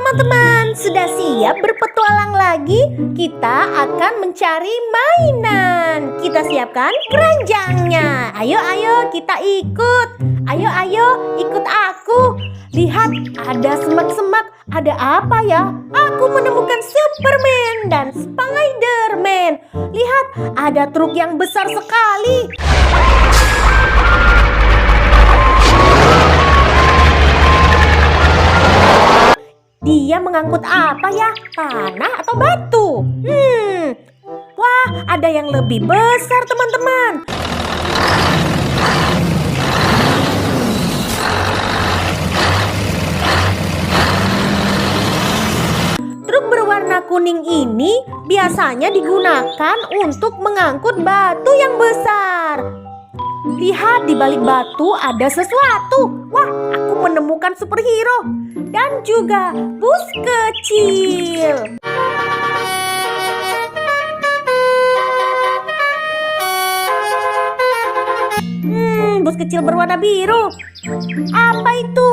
teman-teman, sudah siap berpetualang lagi? Kita akan mencari mainan. Kita siapkan keranjangnya. Ayo kita ikut. Ayo ikut aku. Lihat, ada semak-semak. Ada apa ya? Aku menemukan Superman dan Spiderman. Lihat, ada truk yang besar sekali. Dia mengangkut apa ya? Tanah atau batu? Wah, ada yang lebih besar, teman-teman. Truk berwarna kuning ini biasanya digunakan untuk mengangkut batu yang besar. Lihat, di balik batu ada sesuatu. Wah, aku menemukan superhero dan juga bus kecil. Bus kecil berwarna biru. Apa itu?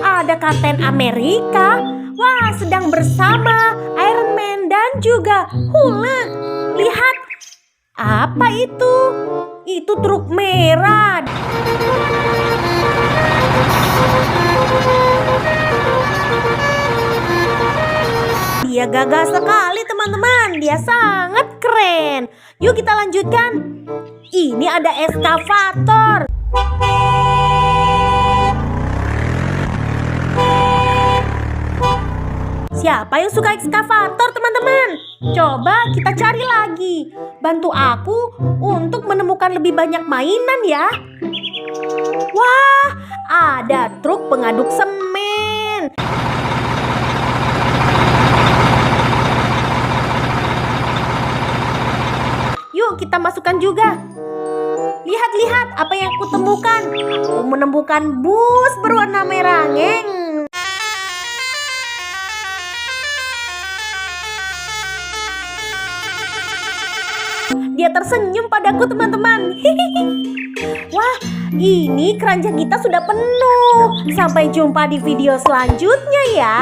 Ada Kapten Amerika. Wah, sedang bersama Iron Man dan juga Hulk. Lihat, apa itu? Itu truk merah. Dia gagah sekali, teman-teman. Dia sangat keren. Yuk kita lanjutkan. Ini ada eskavator. Siapa yang suka eskavator, teman-teman? Coba kita cari lagi. Bantu aku untuk menemukan lebih banyak mainan ya. Wah, ada truk pengaduk semen. Yuk kita masukkan juga. Lihat apa yang aku temukan. Aku menemukan bus berwarna merah, ngeng. Dia tersenyum padaku, teman-teman. Wah, ini keranjang kita sudah penuh. Sampai jumpa di video selanjutnya ya.